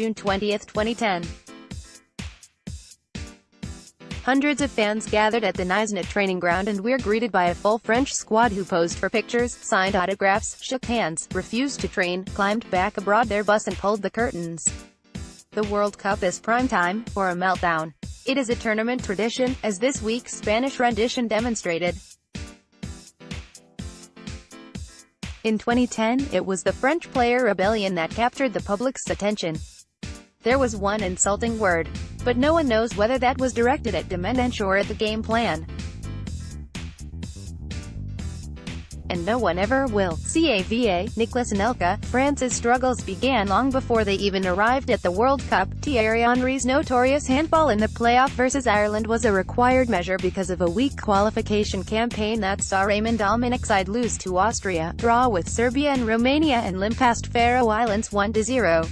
June 20, 2010. Hundreds of fans gathered at the Knysna training ground and were greeted by a full French squad who posed for pictures, signed autographs, shook hands, refused to train, climbed back aboard their bus and pulled the curtains. The World Cup is prime time for a meltdown. It is a tournament tradition, as this week's Spanish rendition demonstrated. In 2010, it was the French player rebellion that captured the public's attention. There was one insulting word, but no one knows whether that was directed at Domenech or at the game plan. And no one ever will. Cava, Nicolas Anelka, France's struggles began long before they even arrived at the World Cup. Thierry Henry's notorious handball in the playoff versus Ireland was a required measure because of a weak qualification campaign that saw Raymond Domenic's side lose to Austria, draw with Serbia and Romania and limp past Faroe Islands 1-0.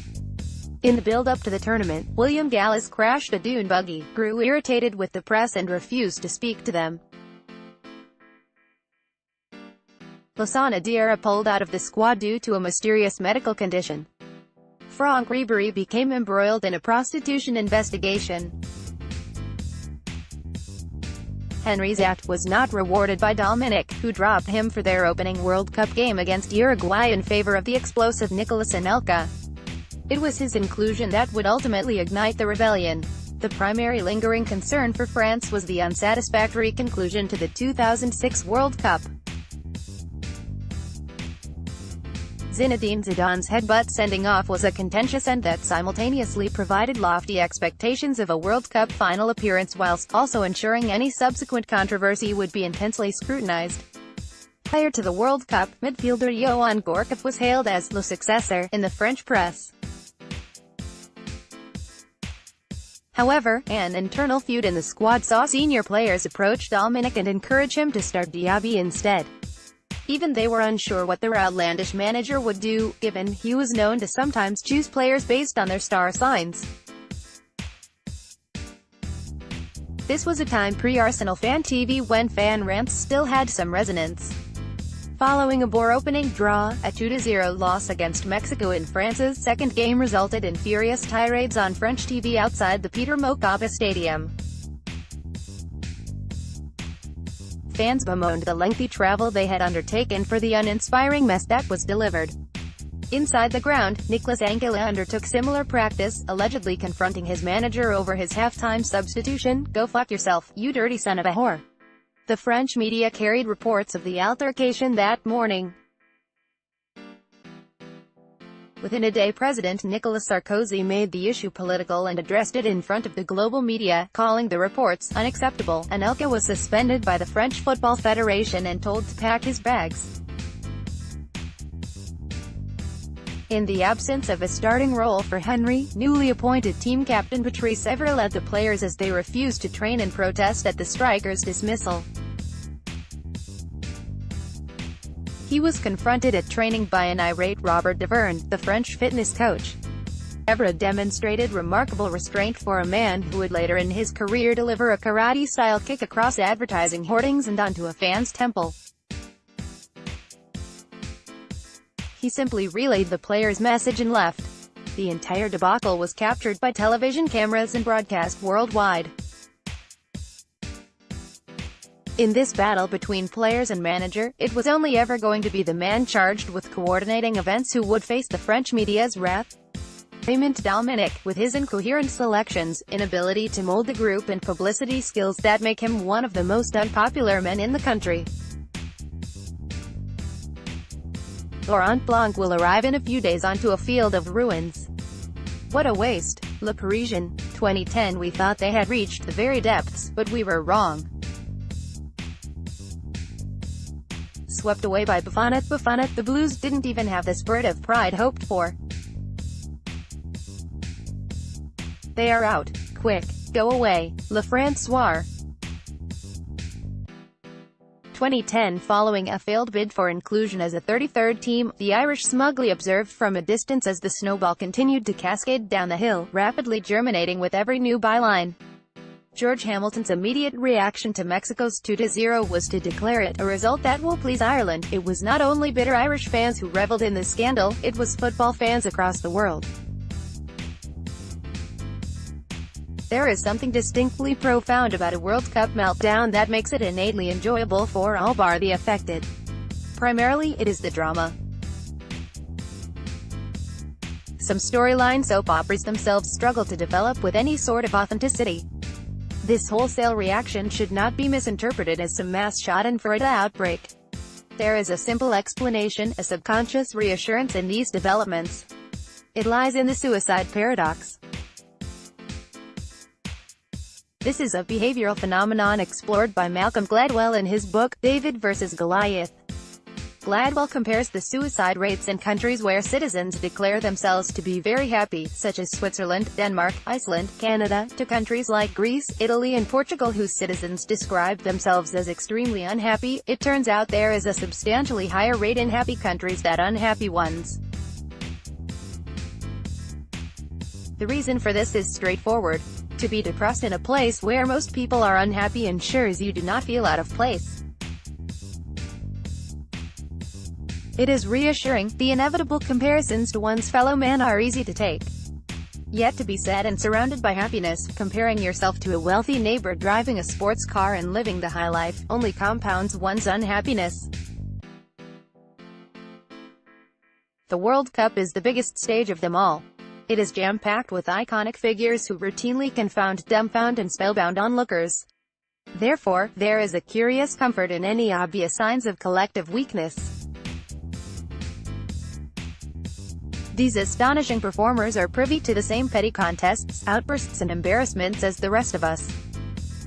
In the build-up to the tournament, William Gallas crashed a dune buggy, grew irritated with the press and refused to speak to them. Lassana Diarra pulled out of the squad due to a mysterious medical condition. Franck Ribéry became embroiled in a prostitution investigation. Henry's act was not rewarded by Domenech, who dropped him for their opening World Cup game against Uruguay in favor of the explosive Nicolas Anelka. It was his inclusion that would ultimately ignite the rebellion. The primary lingering concern for France was the unsatisfactory conclusion to the 2006 World Cup. Zinedine Zidane's headbutt sending-off was a contentious end that simultaneously provided lofty expectations of a World Cup final appearance whilst also ensuring any subsequent controversy would be intensely scrutinized. Prior to the World Cup, midfielder Yoann Gourcuff was hailed as the successor in the French press. However, an internal feud in the squad saw senior players approach Domenech and encourage him to start Diaby instead. Even they were unsure what the outlandish manager would do, given he was known to sometimes choose players based on their star signs. This was a time pre-Arsenal Fan TV when fan rants still had some resonance. Following a bore-opening draw, a 2-0 loss against Mexico in France's second game resulted in furious tirades on French TV outside the Peter Mokaba Stadium. Fans bemoaned the lengthy travel they had undertaken for the uninspiring mess that was delivered. Inside the ground, Nicolas Anelka undertook similar practice, allegedly confronting his manager over his halftime substitution. "Go fuck yourself, you dirty son of a whore." The French media carried reports of the altercation that morning. Within a day, President Nicolas Sarkozy made the issue political and addressed it in front of the global media, calling the reports unacceptable. Anelka was suspended by the French Football Federation and told to pack his bags. In the absence of a starting role for Henry, newly appointed team captain Patrice Evra led the players as they refused to train in protest at the striker's dismissal. He was confronted at training by an irate Robert Deverne, the French fitness coach. Evra demonstrated remarkable restraint for a man who would later in his career deliver a karate-style kick across advertising hoardings and onto a fan's temple. He simply relayed the player's message and left. The entire debacle was captured by television cameras and broadcast worldwide. In this battle between players and manager, it was only ever going to be the man charged with coordinating events who would face the French media's wrath. Raymond Domenech, with his incoherent selections, inability to mold the group and publicity skills that make him one of the most unpopular men in the country. Laurent Blanc will arrive in a few days onto a field of ruins. What a waste. Le Parisien, 2010. We thought they had reached the very depths, but we were wrong. Swept away by Buffon, the Blues didn't even have the spurt of pride hoped for. They are out. Quick. Go away. Le François. 2010. Following a failed bid for inclusion as a 33rd team, the Irish smugly observed from a distance as the snowball continued to cascade down the hill, rapidly germinating with every new byline. George Hamilton's immediate reaction to Mexico's 2-0 was to declare it a result that will please Ireland. It was not only bitter Irish fans who reveled in the scandal, it was football fans across the world. There is something distinctly profound about a World Cup meltdown that makes it innately enjoyable for all bar the affected. Primarily, it is the drama. Some storyline soap operas themselves struggle to develop with any sort of authenticity. This wholesale reaction should not be misinterpreted as some mass schadenfreude outbreak. There is a simple explanation, a subconscious reassurance in these developments. It lies in the suicide paradox. This is a behavioral phenomenon explored by Malcolm Gladwell in his book, David vs. Goliath. Gladwell compares the suicide rates in countries where citizens declare themselves to be very happy, such as Switzerland, Denmark, Iceland, Canada, to countries like Greece, Italy and Portugal whose citizens describe themselves as extremely unhappy. It turns out there is a substantially higher rate in happy countries than unhappy ones. The reason for this is straightforward. To be depressed in a place where most people are unhappy ensures you do not feel out of place. It is reassuring. The inevitable comparisons to one's fellow man are easy to take. Yet to be sad and surrounded by happiness, comparing yourself to a wealthy neighbor driving a sports car and living the high life, only compounds one's unhappiness. The World Cup is the biggest stage of them all. It is jam-packed with iconic figures who routinely confound, dumbfound and spellbound onlookers. Therefore, there is a curious comfort in any obvious signs of collective weakness. These astonishing performers are privy to the same petty contests, outbursts and embarrassments as the rest of us.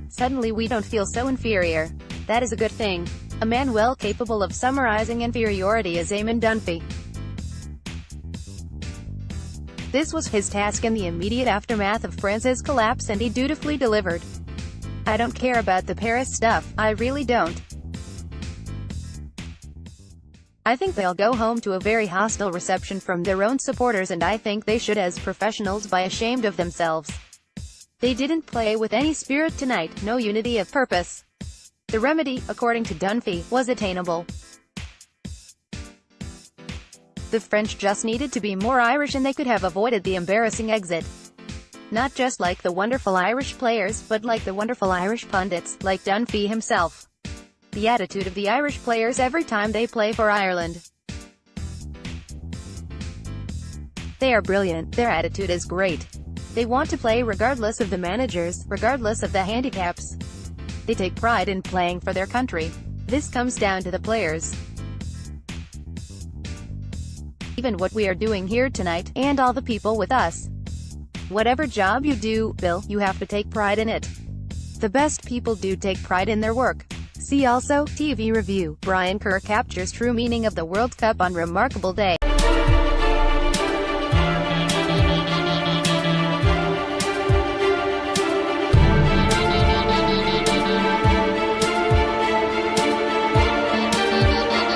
Suddenly we don't feel so inferior. That is a good thing. A man well capable of summarizing inferiority is Eamon Dunphy. This was his task in the immediate aftermath of France's collapse and he dutifully delivered. I don't care about the Paris stuff, I really don't. I think they'll go home to a very hostile reception from their own supporters and I think they should as professionals be ashamed of themselves. They didn't play with any spirit tonight, no unity of purpose. The remedy, according to Dunphy, was attainable. The French just needed to be more Irish and they could have avoided the embarrassing exit. Not just like the wonderful Irish players, but like the wonderful Irish pundits, like Dunphy himself. The attitude of the Irish players every time they play for Ireland. They are brilliant, their attitude is great. They want to play regardless of the managers, regardless of the handicaps. They take pride in playing for their country. This comes down to the players. Even what we are doing here tonight, and all the people with us. Whatever job you do, Bill, you have to take pride in it. The best people do take pride in their work. See also, TV review, Brian Kerr captures true meaning of the World Cup on Remarkable Day.